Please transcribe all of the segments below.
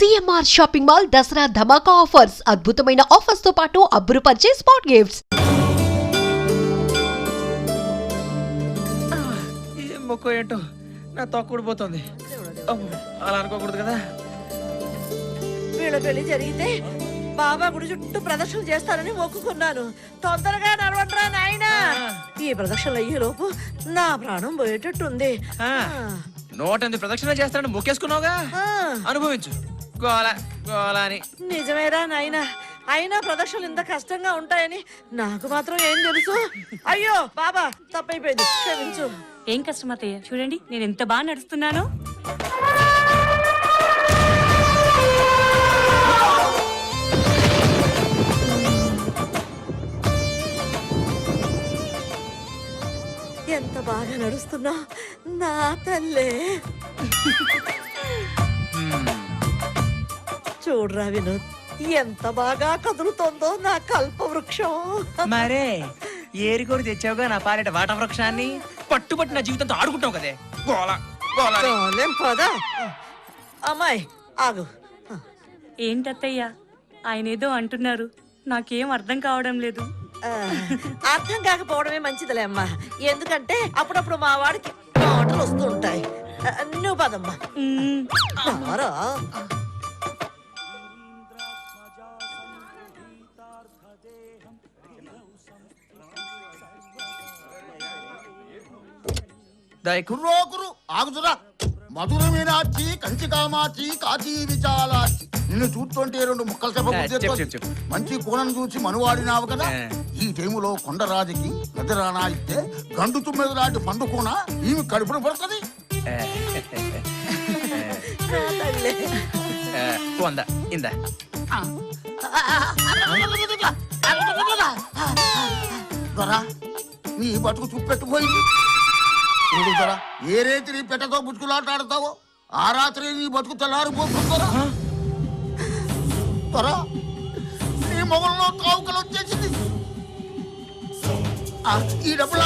CMR shopping mall Dasara ధమాకా offers అద్భుతమైన offers తో పాటు అబ్బురుపరిచే స్పాట్ గిఫ్ట్స్. ఏం మొక్క ఏంటో నా తొక్కుడిపోతుంది. అలా అనుకోకూడదు కదా. వీళ్ళ పెళ్లి జరిగితే బాబా గుడి చుట్టూ ప్రదక్షిణలు చేస్తానని మొక్కుకున్నాను. తొందరగా నడవండ్రా నాయనా. ఈ ప్రదక్షిణలు అయ్యే లోపు నా ప్రాణం పోయేటట్టుంది. 108 ప్రదక్షిణ చేస్తానని మొక్కేసుకున్నావుగా, అనుభవించు. గోల గోల అని. నిజమేరా నాయనా, అయినా ప్రదక్షిణలు ఇంత కష్టంగా ఉంటాయని నాకు మాత్రం ఏం తెలుసు. అయ్యో బాబా, తప్పైపోయింది, క్షమించు. ఏం కష్టం అత్తయ్య, చూడండి నేను ఎంత బాగా నడుస్తున్నానో. ఎంత బాగా నడుస్తున్నా నా తల్లే. చూడరా వినోద్, ఎంత బాగా కదులుతోందో నా కల్పవృక్షం. మరే ఏరి కూడా తెచ్చావుగా నా పాలిట వాట వృక్షాన్ని. పట్టుబట్టి నా జీవితంతో ఆడుకుంటావు కదే. గోల గోల. పదా అమ్మాయి ఆగు. ఏంటత్తయ్య ఆయన ఏదో అంటున్నారు, నాకేం అర్థం కావడం లేదు. అర్థం కాకపోవడమే మంచిదిలే అమ్మా, ఎందుకంటే అప్పుడప్పుడు మా వాడికి మాటలు వస్తూ ఉంటాయి. నువ్వు పదమ్మా. కుర్రోకురు ఆగుతురా. మధుర మీనాచి, కంచి కామాచి, కాచి విచాలాచి. నిన్ను చూస్తుంటే 2 ముక్కలు చెప్ప. మంచి కోణను చూసి మనువాడినావు కదా. ఈ టైములో కొండరాజుకి ఎదురానా ఇస్తే గండు తుమ్మెద లాంటి పండు కూన ఈమె కడుపున పడుతుంది. నీ బతుకు చూపెట్టుపోయింది. ఏ రేతి నీ పెట్టతో బుచ్చుకులాటాడతావో ఆ రాత్రి నీ బతుకు తెల్లారిపోతుందరా. నీ మొగల్లో తావుకలు వచ్చేసింది. ఈ డబ్బులు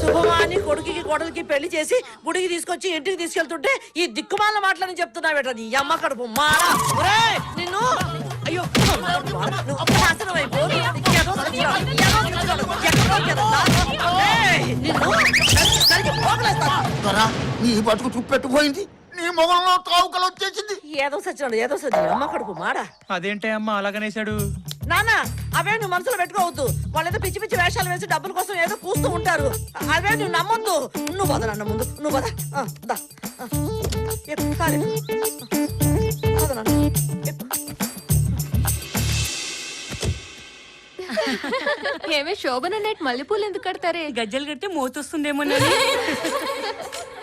శుభమాని కొడుకుకి కోడలికి పెళ్లి చేసి గుడికి తీసుకొచ్చి ఇంటికి తీసుకెళ్తుంటే ఈ దిక్కుమాల మాటలని చెప్తున్నావేట నీ అమ్మ కడుపు మారా. నిన్ను అయ్యో నాశనం అయిపో. నీ బతుకు చూపెట్టుపోయింది. నీ మొగల్లో తావుకలు వచ్చేసింది. ఏదో సచ్చినాడు, ఏదో సచ్చి అమ్మ కడుపు మాడా. అదేంటే అమ్మ అలాగనేసాడు. నాన్న అవే నువ్వు మనసులో పెట్టుకోవద్దు. వాళ్ళేదో పిచ్చి పిచ్చి వేషాలు వేసి డబ్బుల కోసం ఏదో కూస్తూ ఉంటారు. అవే నువ్వు నమ్మొద్దు. నువ్వు పద నాన్న, ముందు నువ్వు పద. ఏమే శోభన నైట్ మల్లెపూలు ఎందుకు కడతారే? గజ్జలు కడితే మోతొస్తుందేమో.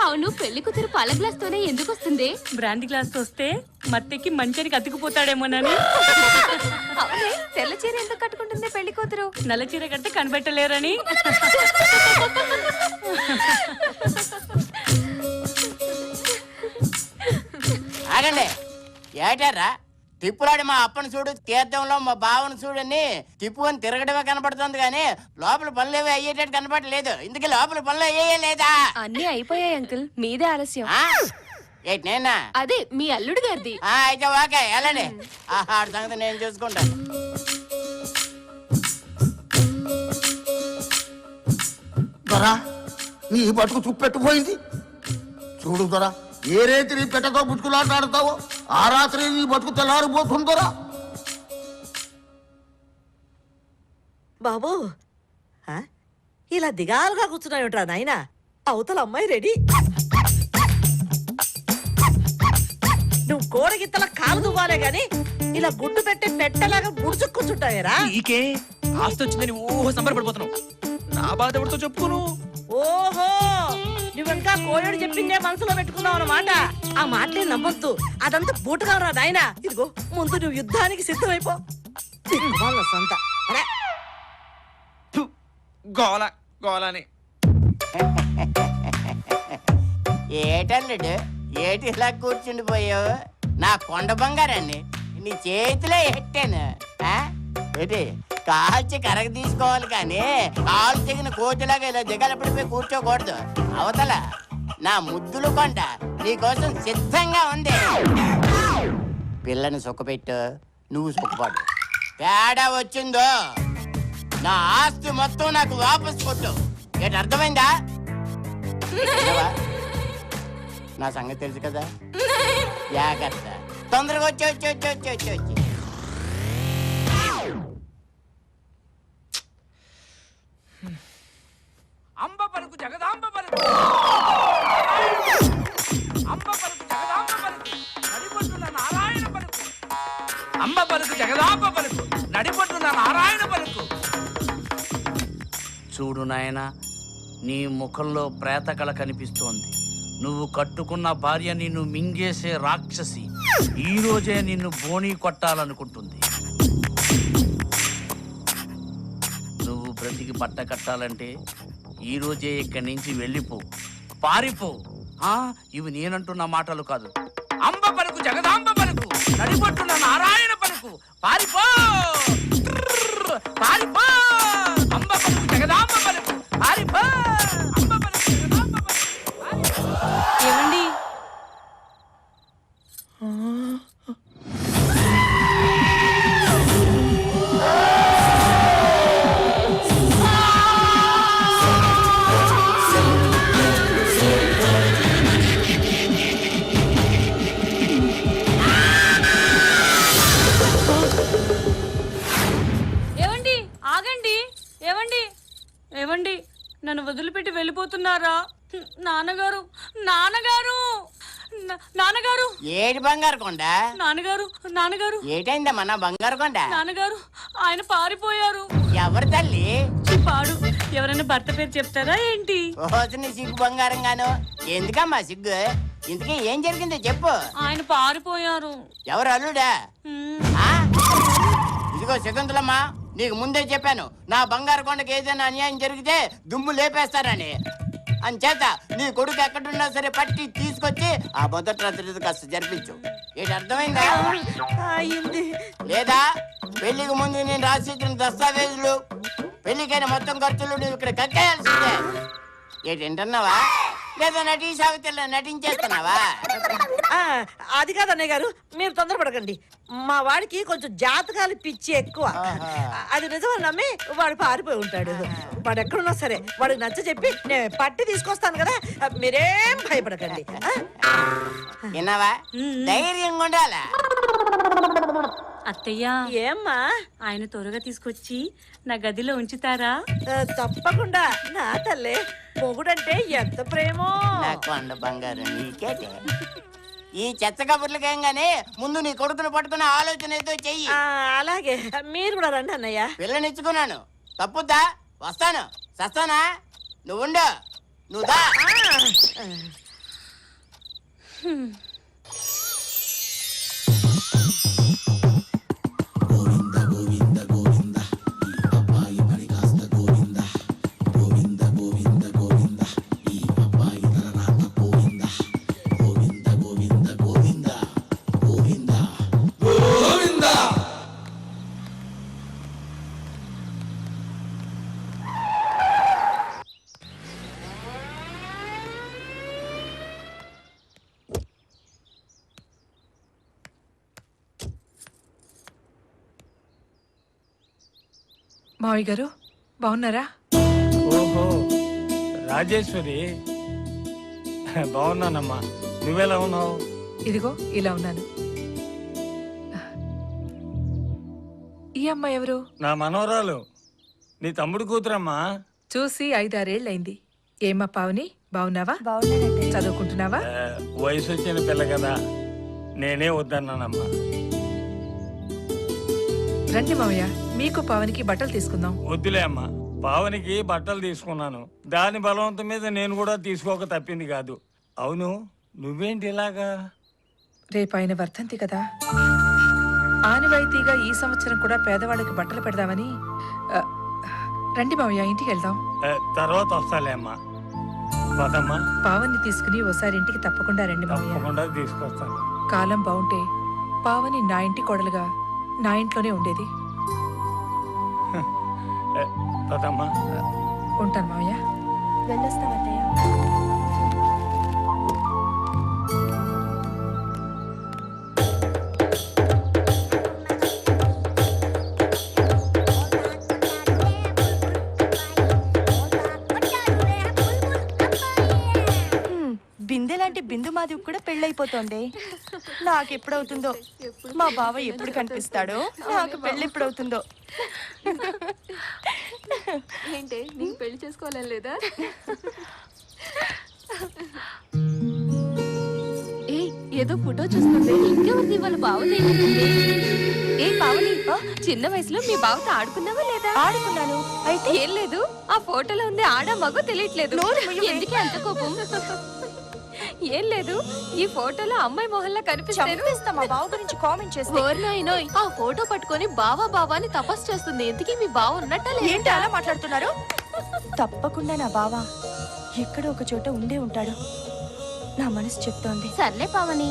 అవును, పెళ్లి కూతురు పాల గ్లాస్ తోనే ఎందుకు వస్తుంది? బ్రాంతి గ్లాస్ తో వస్తే మత్తెక్కి మంచానికి అతుకుపోతాడేమోనని. అవునే, తెల్ల చీర ఎందుకు కట్టుకుంటుంది పెళ్లి కూతురు? నల్ల చీర కడితే కనిపెట్టలేరని. ఆగండి, ఏటారా తిప్పులాడి మా అప్పని చూడు, తీర్థంలో మా బావను చూడని తిప్పుకొని తిరగడమే కనపడుతుంది కానీ లోపల పనులు ఏవి అయ్యేటట్టు కనపడలేదు. ఇందుకే లోపల పనులు అయ్యే లేదా? అన్ని అయిపోయాయి అంకుల్, మీదే ఆలస్యం. ఏంటి నేనా? అదే మీ అల్లుడు గారిది. అయితే ఓకే వెళ్ళండి. ఆహాడు సంగతి నేను చూసుకుంటాను. నీ బతుకు చూపెట్టుపోయింది. చూడు దొరా, ఏ రేతి నీ పెట్టతో బుచ్చుకులాటాడతావో ఆ రాత్రి నీ బతుకు తెల్లారిపోతుందరా. బాబు ఇలా దిగాలుగా కూర్చున్నావుట్రా నాయనా. అవతల అమ్మాయి రెడీ. నువ్వు కోడగిత్తల కాలు దువ్వాలే గాని ఇలా గుడ్డు పెట్టి పెట్టలాగా ముడుచు కూర్చుంటావేరా. నీకే ఆస్తి వచ్చిందని ఓహో సంబరపడిపోతున్నావు. నా బాధ ఎవరితో చెప్పుకోను. ఓహో, నువ్వింకా కోయడు చెప్పిందే మనసులో పెట్టుకున్నావు అన్నమాట. ఆ మాటలే నమ్మొద్దు, అదంతా బూటగా నాయనా. ఇదిగో ముందు నువ్వు యుద్ధానికి సిద్ధమైపో. సొంత గోల గోలని. ఏటల్లుడు, ఏటి ఇలా కూర్చుండిపోయావు? నా కొండ బంగారాన్ని నీ చేతిలో ఎట్టాను. ఏంటి కాల్చి కరగ తీసుకోవాలి కానీ కాలు తెగిన కోతిలాగా ఇలా దిగలపడిపోయి కూర్చోకూడదు. అవతల నా ముద్దులు కొండ నీకోసం సిద్ధంగా ఉంది. పిల్లని సుఖపెట్టు, నువ్వు సుఖపడు. తేడా వచ్చిందో నా ఆస్తి మొత్తం నాకు వాపస్ కొట్టు. ఏంటి అర్థమైందా? విన్నావా? నా సంగతి తెలుసు కదా, జాగ్రత్త. తొందరగా వచ్చి. అంబ పలుకు జగదాంబ పలుకు, అంబ పలుకు జగదాంబ పలుకు, నడిపొట్టున నారాయణ పలుకు. అంబ పలుకు జగదాంబ పలుకు, నడిపొట్టున నారాయణ పలుకు. చూడు నాయనా, నీ ముఖంలో ప్రేతకళ కనిపిస్తోంది. నువ్వు కట్టుకున్న భార్య నిన్ను మింగేసే రాక్షసి ఈ రోజే నిన్ను బోణీ కొట్టాలనుకుంటుంది. నువ్వు బ్రతికి బట్ట కట్టాలంటే ఈ రోజే ఇక్కడి నుంచి వెళ్ళిపో, పారిపో. ఇవి నేనంటున్న మాటలు కాదు. అంబ పలుకు జగదాంబ పలుకు, నడిపొట్టున నారాయణ పలుకు. పారిపో పారిపో. అంబ పలుకు జగదాంబ పలుకు, పారిపో. అంబ పలుకు జగదాంబ పలుకు, పారిపో. ఏమండి? ఏమండి? ఆగండి. ఏమండి? ఏమండి? నన్ను వదిలిపెట్టి వెళ్ళిపోతున్నారా? నాన్నగారు, నాన్నగారు, నాన్నగారు, ఏడు బంగారు కొండ. నాన్నగారు, ఏటైందమ్మా నా బంగారు కొండ? నాన్నగారు, ఆయన పారిపోయారు. ఎవరు తల్లి? పాడు. ఎవరైనా భర్త పేరు చెప్తారా ఏంటి? ఓసిని సిగ్గు బంగారం గాను. ఎందుకమ్మా సిగ్గు? ఇంతకీ ఏం జరిగిందో చెప్పు. ఆయన పారిపోయారు. ఎవరు అల్లుడా? ఆ? ఇదిగో శకుంతలమ్మా, నీకు ముందే చెప్పాను నా బంగారు కొండకి ఏదైనా అన్యాయం జరిగితే దుమ్ము లేపేస్తారని. అంచేత నీ కొడుకు ఎక్కడున్నా సరే పట్టి తీసుకొచ్చి ఆ మొదటి రాత్రి కాస్త జరిపించు. ఏంటి అర్థమైందా? అయింది. లేదా పెళ్లికి ముందు నేను రాసిచ్చిన దస్తావేజులు, పెళ్లికైన మొత్తం ఖర్చులు నువ్వు ఇక్కడ కక్కేయాల్సిందే. ఏంటంటున్నావా? లేదా నటీ సావిత్రిలో నటించేస్తున్నావా? అది కాదు అన్నయ్య గారు, మీరు తొందరపడకండి. మా వాడికి కొంచెం జాతకాలు పిచ్చి ఎక్కువ. అది నిజమని నమ్మి వాడు పారిపోయి ఉంటాడు. వాడు ఎక్కడున్నా సరే వాడికి నచ్చ చెప్పి నేను పట్టి తీసుకొస్తాను కదా, మీరేం భయపడకండి. విన్నావా? ధైర్యంగా ఉండాలా? అత్తయ్య, ఏమ్మా? ఆయన త్వరగా తీసుకొచ్చి నా గదిలో ఉంచుతారా? తప్పకుండా నా తల్లే. మొగుడంటే ఎంత ప్రేమో. నా కొండ బంగారం నీకేటే. ఈ చెత్త కబుర్లకేం గానీ ముందు నీ కొడుకును పట్టుకునే ఆలోచన ఏదో చెయ్యి. అలాగే, మీరు కూడా రండి అన్నయ్య. పిల్లనిచ్చుకున్నాను, తప్పుద్దా? వస్తాను. సస్తానా? నువ్వుండు, నువ్వు దా. మావయ్య గారు బాగున్నారా? ఓహో రాజేశ్వరి, బాగున్నానమ్మా. నువ్వెలా ఉన్నావు? ఇదిగో ఇలా ఉన్నాను. ఈ అమ్మాయి ఎవరు? నా మనవరాలు, నీ తమ్ముడు కూతురమ్మా. చూసి 5-6 ఏళ్ళైంది. ఏమ్మా పావని, బాగున్నావా? చదువుకుంటున్నావా? వయసు వచ్చిన పిల్ల కదా, నేనే వద్దన్నానమ్మా. రండి మావయ్య, మీకు పావనికి బట్టలు తీసుకుందాం. వద్దులే అమ్మా, పావనికి బట్టలు తీసుకున్నాను. దాని బలవంతం మీద నేను కూడా తీసుకోక తప్పింది కాదు. అవును, నువ్వేంటి ఇలాగా? రేపు ఆయన వర్ధంతి కదా, ఆనవాయితీగా ఈ సంవత్సరం కూడా పేదవాళ్ళకి బట్టలు పెడదామని. రండి మావయ్య, ఇంటికి వెళ్దాం. తర్వాత వస్తాలే అమ్మా. పదమ్మా. పావని తీసుకుని ఓసారి ఇంటికి తప్పకుండా రండి మావయ్య. తప్పకుండా తీసుకొస్తాను. కాలం బాగుంటే పావని నా ఇంటి కోడలుగా నా ఇంట్లోనే ఉండేది. పదమ్మా. ఉంటాను మావయ్య. వెళ్ళొస్తామత్తయ్య. బిందె లాంటి బిందు మాధవి కూడా పెళ్ళైపోతోంది. నాకు ఎప్పుడవుతుందో, మా బావ ఎప్పుడు కనిపిస్తాడో, నాకు పెళ్ళి ఎప్పుడవుతుందో. ఏంటి నీకు పెళ్లి చేసుకోవాలని లేదా? ఏ ఏదో ఫోటో చూస్తుంది. ఇంకెవరిది వాళ్ళ బావది? ఏ పావని, చిన్న వయసులో మీ బావతో ఆడుకున్నావా లేదా? ఆడుకున్నాను. అయితే ఏం లేదు, ఆ ఫోటోలో ఉంది ఆడ మగో తెలియట్లేదు. ఎందుకే అంత కోపం? ఏం లేదు, ఈ ఫోటోలో అమ్మాయి మొహల్లా కనిపిస్తాను. మా బావ గురించి కామెంట్ చేస్తే ఓర్నాయినోయ్, ఆ ఫోటో పట్టుకొని బావా బావా అని తపస్సు చేస్తుంది. ఎందుకీ మీ బావ ఉన్నట్ట ఏంటి అలా మాట్లాడుతున్నారు? తప్పకుండా నా బావ ఎక్కడో ఒక చోట ఉండే ఉంటాడు. నా మనసు చెప్తోంది. సర్లే పావని,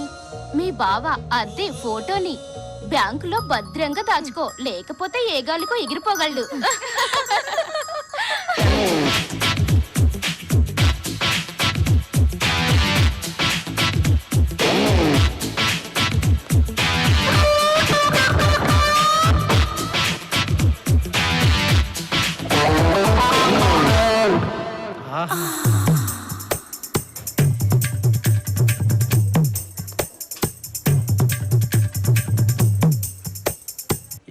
మీ బావ అదే ఫోటోని బ్యాంకులో భద్రంగా దాచుకో, లేకపోతే ఏ గాలికో ఎగిరిపోగలడు.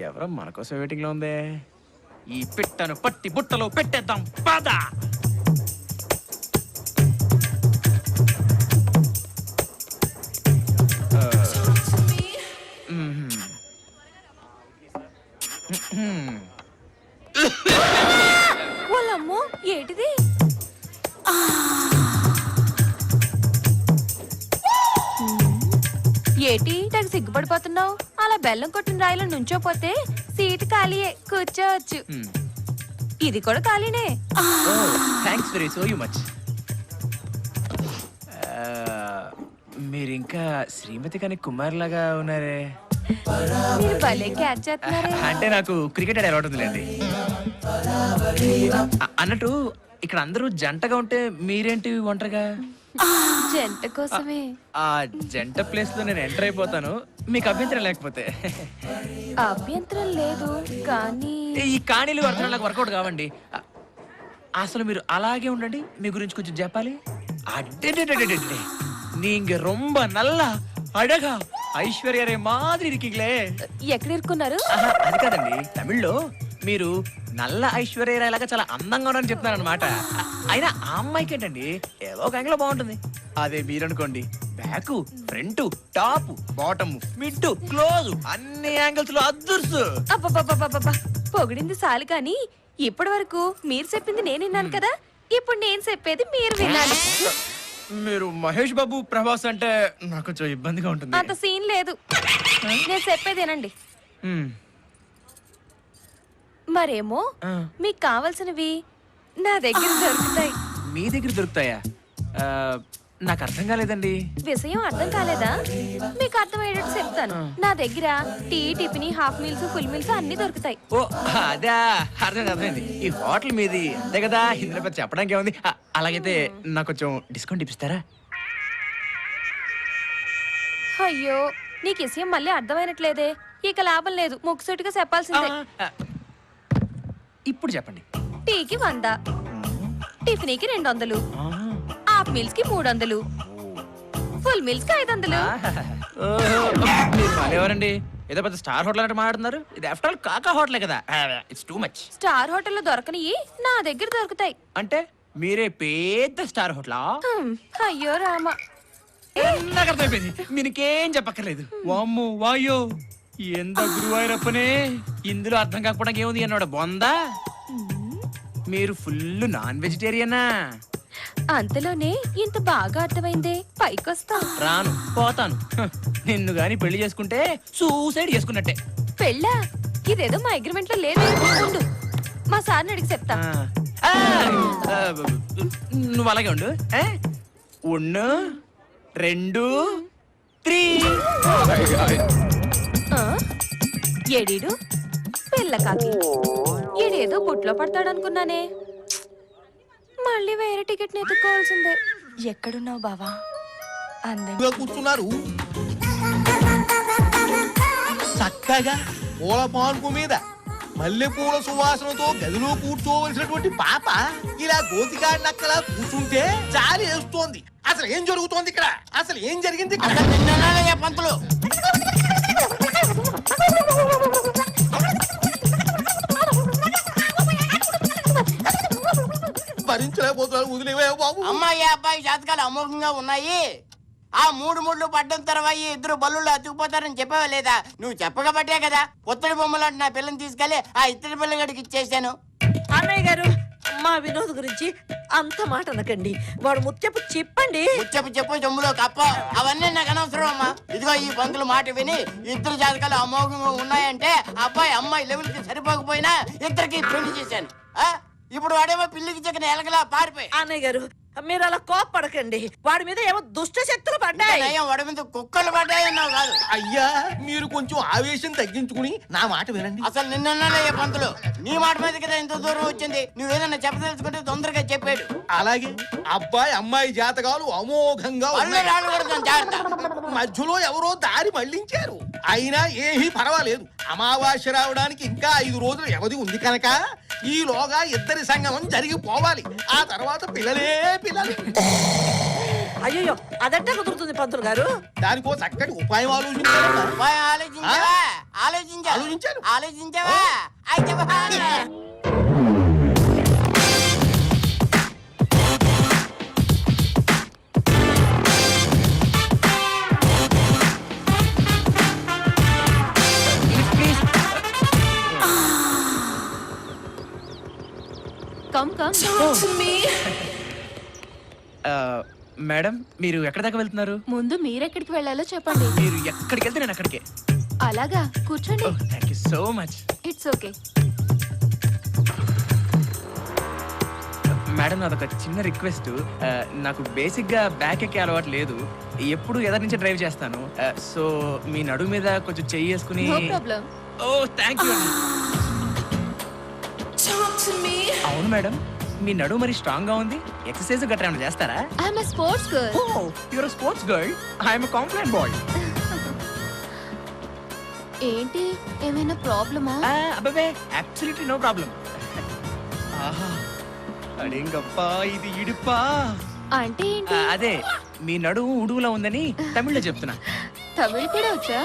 ఎవరో మన కోసం వెయిటింగ్ లో ఉందే. ఈ పిట్టను పట్టి బుట్టలో పెట్టేద్దాం పద. వాళ్ళమ్మో ఏంటిది? ఏటి తెగ సిగ్గుపడిపోతున్నావు? అలా బెల్లం కొట్టిన రాయిలో నుంచోపోతే సీటు ఖాళీయే, కూర్చోవచ్చు. ఇది కూడా ఖాళీనే. Thanks very so you much. మీరు ఇంకా శ్రీమతి కానీ కుమార్ లాగా ఉన్నారే. మీరు భలే క్యాచ్ చేస్తున్నారే. అంటే నాకు క్రికెట్ ఆడే అలవాటు ఉందిలేండి. అన్నట్టు ఇక్కడ అందరూ జంటగా ఉంటే మీరేంటి ఒంటరిగా? జంట కోసమే. ఆ జంట ప్లేస్ లో నేను ఎంటర్ అయిపోతాను, మీకు అభ్యంతరం లేకపోతే. అభ్యంతరం లేదు కానీ ఈ కాణీలు అర్థం నాకు వర్కౌట్ కావండి. అసలు మీరు అలాగే ఉండండి, మీ గురించి కొంచెం చెప్పాలి. అడ్డే நீங்க ரொம்ப நல்லா అడగా ఐశ్వర్యరే మాదిరి ఇరికిగ్లే. ఎక్కడ ఇరుక్కున్నారు? అది కాదండి, తమిళ్లో మీరు నల్ల ఐశ్వర్యరాయ్ లాగా చాలా అందంగా ఉన్నారని చెప్తున్నారు అనమాట. అయినా ఆ అమ్మాయికి ఏంటండి ఏదో ఒక యాంగిల్ బాగుంటుంది. అదే మీరనుకోండి, back front top bottom mid close అన్ని యాంగిల్స్ లో అద్దుర్సు. అబ్బబ్బబ్బబ్బబ్బా, పొగిడింది చాలు కానీ ఇప్పటి వరకు మీరు చెప్పింది నేను విన్నాను కదా, ఇప్పుడు నేను చెప్పేది మీరు వినాలి. మీరు మహేష్ బాబు ప్రభాస్ అంటే నాకు కొంచెం ఇబ్బందిగా ఉంటుంది. అంత సీన్ లేదు, నేను చెప్పేదేనండి. మరేమో మీకు కావాల్సినవి నా దగ్గర దొరుకుతాయి. మీ దగ్గర దొరుకుతాయా? నాకు అర్థం కాలేదండి. విషయం అర్థం కాలేదా? మీకు అర్థమయ్యేటట్టు చెప్తాను. నా దగ్గర tea, tiffin, half meals, full meals అన్ని దొరుకుతాయి. ఓ అదా, అర్థమైంది. ఈ హోటల్ మీది అంతే కదా, ఇందులో పెద్ద చెప్పడానికి ఏముంది. అలాగైతే నాకు కొంచెం డిస్కౌంట్ ఇప్పిస్తారా? అయ్యో, నీకు విషయం మళ్ళీ అర్థమైనట్లేదే. ఇక లాభం లేదు, ముక్కుసూటిగా చెప్పాల్సిందే. ఇప్పుడు చెప్పండి. టీకి 100, టిఫిన్కి 200, హాఫ్ మీల్స్ కి 300, ఫుల్ మీల్స్ కి 500. ఎవరండి ఏదో పెద్ద స్టార్ హోటల్ అంటే మాట్లాడుతున్నారు? ఇది ఆఫ్టర్ ఆల్ కాకా హోటలే కదా. It's too much. స్టార్ హోటల్లో దొరకనివి నా దగ్గర దొరుకుతాయి. అంటే మీరే పెద్ద స్టార్ హోటలా? అయ్యో రామ, నాకు అర్థమైపోయింది, మీకేం చెప్పక్కర్లేదు. వామ్మో వాయో, ఎంత గురువాయూరప్పనే, ఇందులో అర్థం కాకపోవడానికి ఏముంది అన్నాడు బొందా. మీరు ఫుల్ నాన్ వెజిటేరియనా? అంతలోనే ఇంత బాగా అర్థమైందే, పైకొస్తా. రాను, పోతాను. నిన్ను గాని పెళ్లి చేసుకుంటే సూసైడ్ చేసుకున్నట్టే. పెళ్ళా? ఇదేదో మా అగ్రిమెంట్ లో లేదు. ఉండు, మా సార్ని అడిగి చెప్తా. నువ్వు అలాగే ఉండు. 1 2 3. ఏడీడు పిల్ల కాకి. ఈడేదో బుట్లో పడతాడనుకున్నానే. మళ్ళీ వేరే టికెట్ ఎత్తుక్కోవాల్సిందే. ఎక్కడున్నావు బావా? అందంగా కూర్చున్నారు చక్కగా పూల పాన్పు మీద మల్లెపూల సువాసనతో గదిలో కూర్చోవలసినటువంటి పాప ఇలా గోతికాడి నక్కలా కూర్చుంటే జాలి వేస్తోంది. అసలు ఏం జరుగుతోంది ఇక్కడ? అసలు ఏం జరిగింది ఇక్కడ? అసలు నిన్ననాలయ్యా పంతులు. భరించలేకపోతున్నాను, వదిలేవే బాబు. అమ్మాయి అబ్బాయి జాతకాలు అమోఘంగా ఉన్నాయి. ఆ 3 ముళ్ళు పడ్డం తర్వాత ఈ ఇద్దరు బల్లుళ్ళు అతుకుపోతారని చెప్పావా లేదా? నువ్వు చెప్పకబట్టే కదా పుత్తడి బొమ్మలాంటి నా పిల్లని తీసుకెళ్లి ఆ ఇద్దరు పిల్లగడికి ఇచ్చేసాను. అన్నయ్య గారు, మా వినోద్ గురించి అంత మాట అనకండి. వాడు ముత్యపు చెప్పండి. చెప్పు చెమ్ములో కప్ప అవన్నీ నాకు అనవసరం అమ్మా. ఇదిగో ఈ పంతులు మాట విని ఇద్దరు జాతకాలు అమోఘంగా ఉన్నాయంటే అబ్బాయి అమ్మాయి లెవెల్ కి సరిపోకపోయినా ఇద్దరికి పెళ్లి చేశాను. ఇప్పుడు వాడేమో పిల్లికి చెక్కిన ఎలకలా పారిపోయి. అన్నయ్య గారు, మీరు అలా కోప్పడకండి. వాడి మీద ఏమో దుష్ట శక్తులు పడ్డాయి. వాడి మీద కుక్కలు పడ్డాయన్నావు కాదు. అయ్యా, మీరు కొంచెం ఆవేశం తగ్గించుకుని నా మాట వినండి. అసలు నిన్నయ్యే పంతులు నీ మాట మీద కదా ఇంత దూరం వచ్చింది. నువ్వేదన్నా చెప్పదలుచుకుంటే తొందరగా చెప్పాడు. అలాగే అబ్బాయి అమ్మాయి జాతకాలు అమోఘంగా ఉన్నాయి. రాళ్ళు కొడతాను జాగ్రత్త. మధ్యలో ఎవరో దారి మళ్లించారు. అయినా ఏమీ పర్వాలేదు. అమావాస్య రావడానికి ఇంకా 5 రోజులు వ్యవధి ఉంది కనుక ఈలోగా ఇద్దరి సంగమం జరిగిపోవాలి. ఆ తర్వాత పిల్లలే పిల్లలు. అయ్యో, అదంటే కుదురుతుంది పంతులు గారు. దానికో చక్కటి ఉపాయం ఆలోచించారు. ఆలోచించావా? అయితే మేడం, మీరు ఎక్కడ దాకా వెళ్తున్నారు? ముందు మీరెక్కడికి వెళ్ళాలో చెప్పండి. మీరు ఎక్కడికి వెళ్తే నేను అక్కడికే. అలాగా, కూర్చోండి. Thank you so much. It's okay. Madam, నాదొక చిన్న రిక్వెస్ట్. నాకు బేసిక్ గా బ్యాక్ ఎక్కే అలవాటు లేదు. ఎప్పుడు ఎదరి నుంచి డ్రైవ్ చేస్తాను. సో మీ నడుము మీద కొంచెం చెయ్యి వేసుకుని. No problem. Oh thank you. అవును మేడం, మీ నడుము మరి స్ట్రాంగ్ గా ఉంది. ఎక్సర్సైజ్ గట్రా ఏమైనా చేస్తారా? I'm a sports girl. Oh, your sports girl. I'm complaint boy. ఏంటి, ఏమైనా ప్రాబ్లమా? అబ్బే, అబ్సల్యూట్లీ నో ప్రాబ్లం. ఆహా, అడేంగప్పా, ఇది ఇడుపా. అంటే ఏంటి? అదే, మీ నడుము ఉడుగులా ఉందని తమిళ్లో చెప్తున్నా. తమిళ్ కూడా వచ్చా?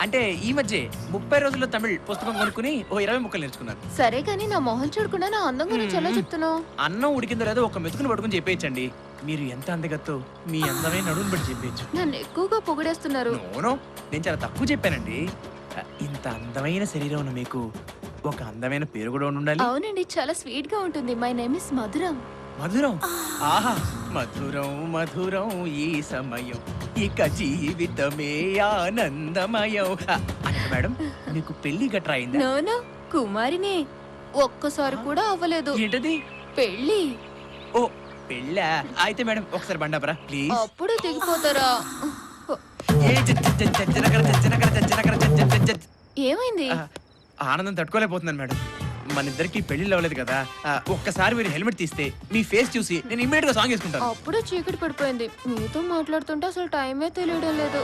అంటే ఈ మధ్య 30 రోజుల్లో తమిళ్ పుస్తకం కొనుక్కుని ఓ 20 ముక్కలు నేర్చుకున్నాను. సరే కానీ నా మొహం చూడకుండా నా అందం గురించి ఎలా చెప్తున్నావు? అన్నం ఉడికిందో లేదో ఒక మెతుకుని పట్టుకుని చెప్పేయచ్చండి. మీరు ఎంత అందగత్తో మీ అందమైన నడుముని బట్టి చెప్పేయచ్చు. నన్ను ఎక్కువగా పొగిడేస్తున్నారు. నోనో, నేను చాలా తక్కువ చెప్పానండి. ఇంత అందమైన శరీరం ఉన్న మీకు ఒక అందమైన పేరు కూడా ఉండాలి. అవునండి, చాలా స్వీట్ గా ఉంటుంది. మై నేమ్ ఇస్ మధురం. మధురం? ఆహా, మధురం మధురం ఈ సమయం, ఇక జీవితమే ఆనందమయం. అంటే మేడం, మీకు పెళ్లి గట్రా అయిందా? నోనో, కుమారినే. ఒక్కసారి కూడా అవ్వలేదు. ఏంటది? పెళ్లి. ఓ, పెళ్ళా? అయితే మేడం ఒకసారి బండాపరా ప్లీజ్. అప్పుడు దిగిపోతారా? ఏమైంది? ఆనందం తట్టుకోలేకపోతున్నాను మేడం. మన ఇద్దరికి పెళ్లి అవ్వలేదు కదా. ఒక్కసారి మీరు హెల్మెట్ తీస్తే మీ ఫేస్ చూసి నేను ఇమ్మీడియట్ గా సాంగ్ వేసుకుంటాను. అప్పుడే చీకటి పడిపోయింది. మీతో మాట్లాడుతుంటే అసలు టైమే తెలియడం లేదు.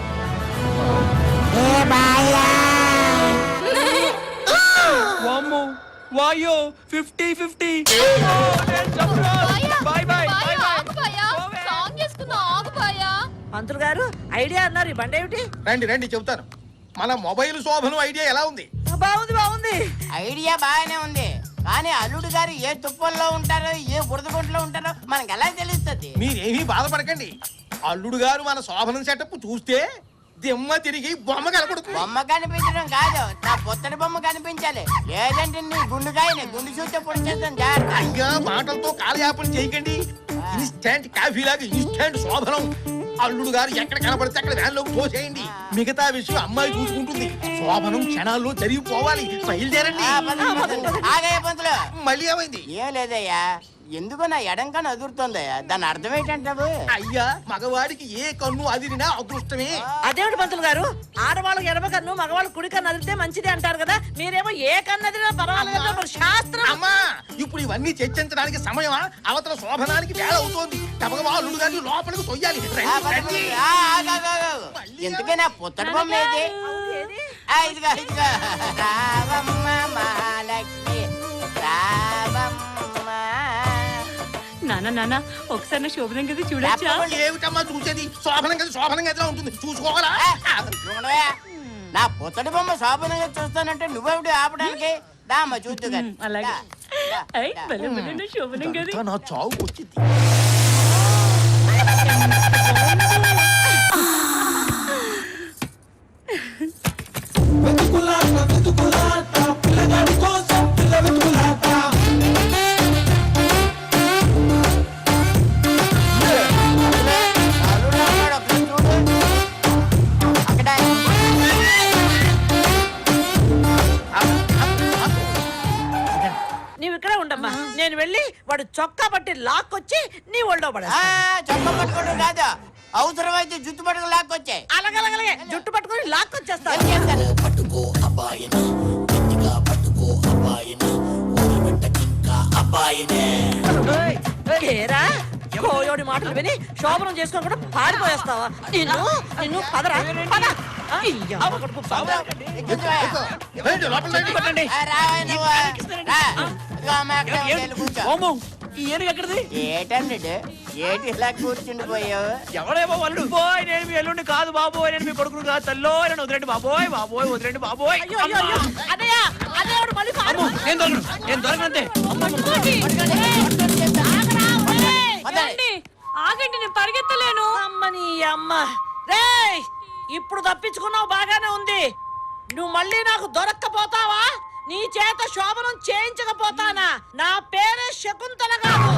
వామ్మో, వాయో 50-50. Bye bye. పంతులు గారు, ఐడియా అన్నారు. ఈ బండి ఏమిటి? రండి రండి చెబుతాను. మన మొబైల్ శోభను ఐడియా ఎలా ఉంది? బాగుంది. ఐడియా బాగానే ఉంది, కానీ అల్లుడు గారు ఏ తుప్పల్లో ఉంటారో ఏ బురదగుంట్లో ఉంటారో మనకు ఎలా తెలుస్తుంది? మీరేమీ బాధపడకండి. అల్లుడు గారు మన శోభనం సెటప్ చూస్తే దిమ్మ తిరిగి బొమ్మ కనపడుతుంది. బొమ్మ కనిపించడం కాదు, నా పొత్తడి బొమ్మ కనిపించాలి. లేదంటే నీ గుండుకాయని గుండు చూస్తే పొడి చేస్తాను జాగ్రత్త. అయ్యా, మాటలతో కాలయాపన చేయకండి. ఇన్స్టెంట్ కాఫీ లాగా ఇన్స్టెంట్ శోభనం. అల్లుడు గారు ఎక్కడ కనపడితే అక్కడ వ్యాన్లోకి తోసేయండి. మిగతా విషయం అమ్మాయి చూసుకుంటుంది. శోభనం క్షణాల్లో జరిగిపోవాలి. బయలుదేరండి. ఆగయ్య పంతులు. మళ్ళీ ఏమైంది? ఏం లేదయ్యా, ఎందుకో నా ఎడంకని అదురుతుంది. దాని అర్థం ఏంటంటావు? అయ్యా మగవాడికి ఏ కన్ను అదిరినా అదృష్టమే. అదేమిటి పంతులు గారు, ఆడవాళ్ళకి ఎడమ కన్ను మగవాళ్ళకి కుడి కన్ను అదిరితే మంచిది అంటారు కదా, మీరేమో ఏ కన్ను అదిరినా పర్వాలేదు మరి శాస్త్రం. అమ్మా ఇప్పుడు ఇవన్నీ చర్చించడానికి సమయమా? అవతల శోభనానికి వేళ అవుతోంది. తమగవాళ్ళు గాని లోపలికి తొయ్యాలి. రండి. ఎందుకే నా పుత్తడి బొమ్మ ఏది? ఇదిగా ఇదిగా రావమ్మ మహాలక్ష్మి రావమ్మ. నాన్న ఒకసారి నా శోభనం గది చూడొచ్చా? ఏమిటమ్మా చూసేది? శోభనం కదా శోభనం గదిలో ఉంటుంది, చూసుకోవాలా? నా పుత్తడి బొమ్మ శోభనంగా చూస్తానంటే నువ్వెవడు ఆపడానికి? దామ్మ చూద్దు అలాగే. శోభనం గది నా చావు వచ్చింది. నీవు ఇక్కడే ఉండమ్మా, నేను వెళ్ళి వాడు చొక్కా పట్టి లాక్కొచ్చి నీ ఒళ్ళో పడ. చొక్క పట్టుకోవడం కాదు, అవసరమైతే జుట్టు పట్టుకుని లాక్కొచ్చాయి. అలాగే జుట్టు పట్టుకొని లాక్కొచ్చేస్తా. పట్టుకో అబ్బాయిని గట్టిగా పట్టుకో అబ్బాయిని ఊరబెట్టకింకా అబ్బాయినే. ఏరా కోయోడి మాటలు విని శోభనం చేసుకొని కూడా పారిపోయేస్తావా? నిన్ను నిన్ను పదరా పద. ఏంటి, లోపల రండి. ఈ ఏనుగు ఎక్కడిది? ఏటండి ఏటి ఇలా కూర్చుండిపోయావు? ఎవడేమో వాళ్ళు బాయ్ నేను మీ ఎల్లుండి కాదు బాబోయ్, నేను మీ కొడుకును కాదు తల్లో, నేను వదిలేండి బాబోయ్ బాబోయ్ వదిలేండి బాబోయ్. అయ్యో అయ్యో అయ్యో అదయ్యా అదేవాడు మళ్ళీ అమ్మో, నేను దొరకనంతే. ఆగండి, నేను పరిగెత్తలేను. అమ్మని అమ్మ రేయ్, ఇప్పుడు తప్పించుకున్నావు బాగానే ఉంది. నువ్వు మళ్ళీ నాకు దొరక్కపోతావా? నీ చేత శోభనం చేయించకపోతానా? నా పేరే శకుంతల కాదు.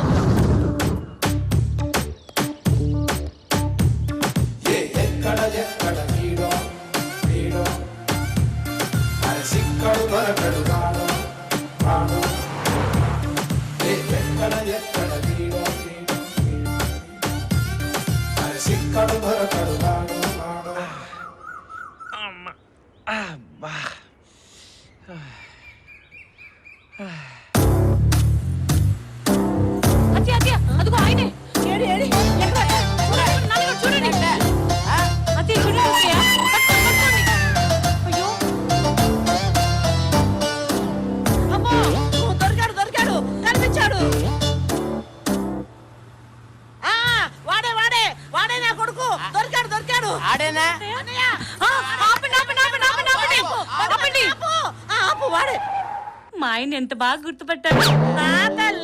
అదిగో ఆయనే. ఏడి ఏడి ఎక్కడ? చూడండి అతి చూడండి. అయ్యో అమ్మో దొరికాడు దొరికాడు కనిపించాడు. వాడే వాడే వాడే నా కొడుకు. దొరికాడు దొరికాడు. ఆడేనా? అన్నయ్య, ఆపండి ఆపండి ఆపండి ఆపండి ఆపండి ఆపండి. ఆపు వాడే. మా ఆయన ఎంత బాగా గుర్తుపట్టాడు.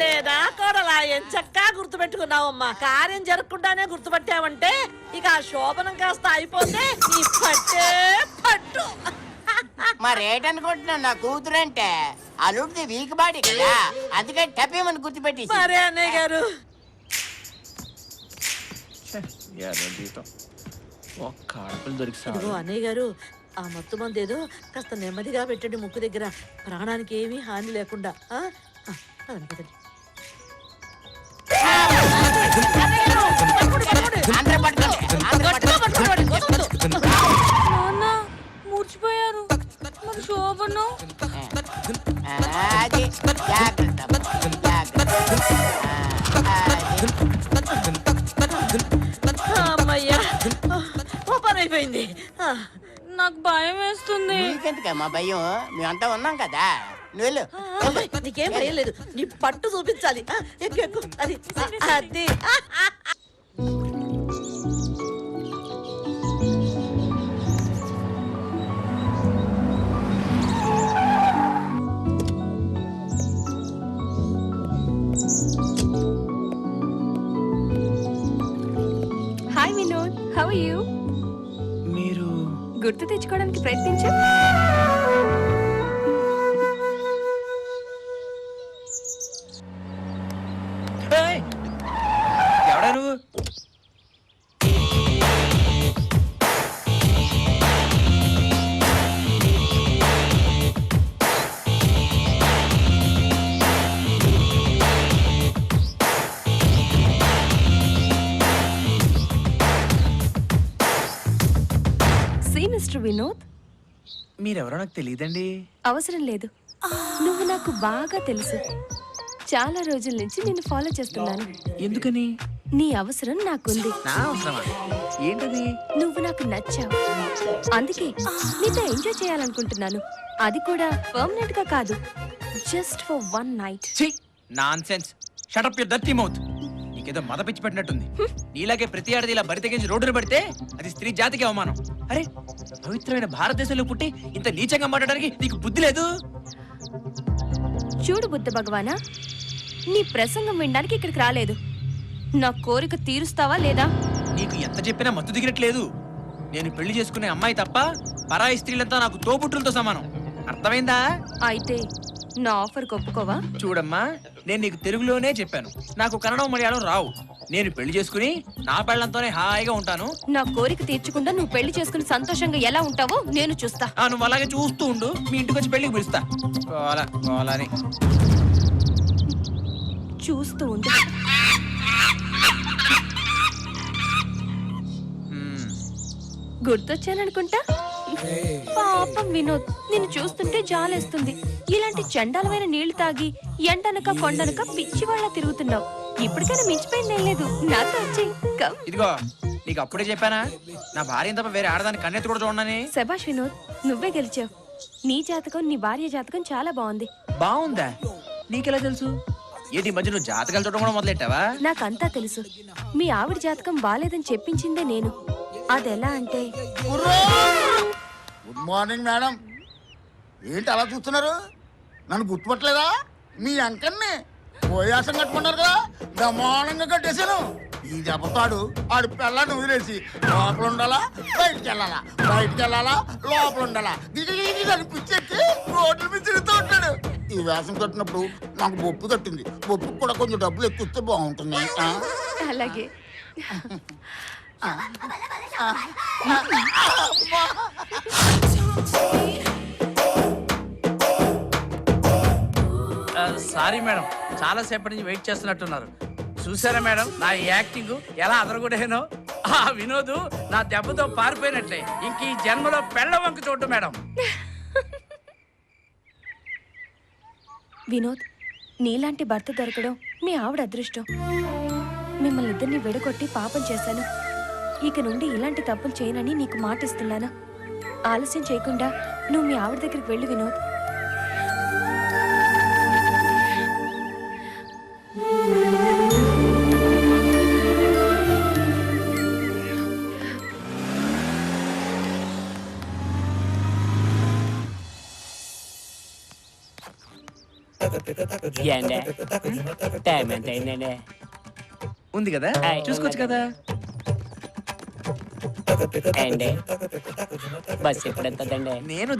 లేదా కోడలా ఎంచక్కా గుర్తుపెట్టుకున్నావమ్మా. కార్యం జరగకుండానే గుర్తుపట్టావంటే ఇక ఆ శోభనం కాస్త అయిపోతే నీ పట్టే పట్టు. మరేటనుకుంటున్నావు? నా కూతురంటే అల్లుడిది వీక్ బాడీ కదా, అందుకని టపేమని గుర్తుపెట్టి. సరే అన్నయ్య గారు. ఒక్క ఆడపిల్ల దొరికి ఇదిగో అన్నయ్య గారు, ఆ మత్తు మంది ఏదో కాస్త నెమ్మదిగా పెట్టండి ముక్కు దగ్గర, ప్రాణానికి ఏమీ హాని లేకుండా. పదండి, పదండి. ఆంధ్ర పట్టుకోండి, ఆంధ్ర పట్టుకోండి. నాన్న మూర్చిపోయారు. మరి శోభనం అది జాగ్రత్త జాగ్రత్త. అమ్మయ్యా, ఓ పని అయిపోయింది. నాకు భయం వేస్తుంది. నీకెందుకమ్మా భయం? మేమంతా ఉన్నాం కదా, నువ్వు వెళ్ళు. నీకేం భయం లేదు, నీ పట్టు చూపించాలి. ఎక్కు ఎక్కు. అది అది. Hi Vinod, how are you? మీరు గుర్తు తెచ్చుకోవడానికి ప్రయత్నించు. ఎవడా నువ్వు? వినోద్? మీరెవరో నాకు తెలియదండి. అవసరం లేదు, నువ్వు నాకు బాగా తెలుసు. చాలా రోజుల నుంచి నిన్ను ఫాలో చేస్తున్నాను. ఎందుకని? నీ అవసరం నాకుంది. నా అవసరమా? ఏంటది? నువ్వు నాకు నచ్చావు, అందుకే నీతో ఎంజాయ్ చేయాలనుకుంటున్నాను. అది కూడా పర్మనెంట్ గా కాదు, just for one night. Nonsense. Shut up your dirty mouth. నీకేదో మద పిచ్చి పెట్టినట్టుంది. నీలాగే ప్రతి ఆడది ఇలా బరి తెగించి రోడ్డున పడితే అది స్త్రీ జాతికి అవమానం. అరే, పవిత్రమైన భారతదేశంలో పుట్టి ఇంత నీచంగా మాట్లాడడానికి నీకు బుద్ధి లేదు? చూడు బుద్ధ భగవానా, నీ ప్రసంగం వినడానికి ఇక్కడికి రాలేదు. నా కోరిక తీరుస్తావా లేదా? నీకు ఎంత చెప్పినా మత్తు దిగినట్లేదు. నేను పెళ్లి చేసుకునే అమ్మాయి తప్ప పరాయి స్త్రీలంతా నాకు తోబుట్టులతో సమానం. అర్థమైందా? అయితే నా ఆఫర్ ఒప్పుకోవా? చూడమ్మా, నేను నీకు తెలుగులోనే చెప్పాను, నాకు కన్నడం మలయాళం రావు. నేను పెళ్లి చేసుకుని నా పెళ్లంతోనే హాయిగా ఉంటాను. నా కోరిక తీర్చకుండా నువ్వు పెళ్లి చేసుకుని సంతోషంగా ఎలా ఉంటావో నేను చూస్తా. నువ్వు అలాగే చూస్తూ ఉండు, మీ ఇంటికి వచ్చి పెళ్లికి పిలుస్తా. పోలాని చూస్తూ ఉండు. గుర్తొచ్చాననుకుంటా. పాపం వినోద్, నిన్ను చూస్తుంటే జాలేస్తుంది. ఇలాంటి చండాలమైన నీళ్లు తాగి ఎండనక కొండనక పిచ్చి వాళ్ళ తిరుగుతున్నావు. ఇప్పటికైనా మించిపోయిందేం లేదు, నాతో వచ్చేయ్. కమ్. ఇదిగో, నీకు అప్పుడే చెప్పానా నా భార్య తప్ప వేరే ఆడదాన్ని కన్నెత్తి కూడా చూడనని? శభాష్ వినోద్, నువ్వే గెలిచావు. నీ జాతకం, నీ భార్య జాతకం చాలా బాగుంది. బాగుందా? నీకెలా తెలుసు? ఏంటి మధ్య నువ్వు జాతకాలు చూడడం కూడా మొదలెట్టావా? నాకంతా తెలుసు. మీ ఆవిడ జాతకం బాలేదని చెప్పించిందే నేను. అదెలా అంటే, గుడ్ మార్నింగ్ మేడం. ఏంటి అలా చూస్తున్నారు? నన్ను గుర్తుపట్టలేదా? మీ అంకన్ని పోయాసం కట్టుకున్నారు కదా, బ్రహ్మాండంగా కట్టేశాను. ఈ దెబ్బతాడు ఆడి పిల్లని వదిలేసి లోపల ఉండాలా, బయటికి వెళ్ళాలా, బయటికి వెళ్ళాలా, లోపల ఉండాలా, దిగి పిచ్చెక్కి రోడ్ల మీద తిరుగుతూ ఉంటాడు. ఈ వేషం కట్టినప్పుడు నాకు బొప్పు తట్టింది. బొప్పుకు కూడా కొంచెం డబ్బులు ఎక్కువస్తే బాగుంటుంది. అలాగే. సారీ మేడం, చాలా సేపటి నుంచి వెయిట్ చేస్తున్నట్టున్నారు. చూసారా మేడం నా యాక్టింగ్ ఎలా అదరగొడేనో? ఆ వినోద్ నా దెబ్బతో పారిపోయినట్లే. ఇంక ఈ జన్మలో పెళ్ళ వంక చూడు మేడం. వినోద్, నీలాంటి భర్త దొరకడం మీ ఆవిడ అదృష్టం. మిమ్మల్ని ఇద్దరిని విడగొట్టి పాపం చేశాను. ఇక నుండి ఇలాంటి తప్పులు చేయనని నీకు మాటిస్తున్నాను. ఆలస్యం చేయకుండా నువ్వు మీ ఆవిడ దగ్గరికి వెళ్ళు వినోద్. టైం ఎంత అయిందండి? ఉంది కదా, చూసుకోవచ్చు కదా. బస్ ఎప్పుడు ఎంతదండి? నేను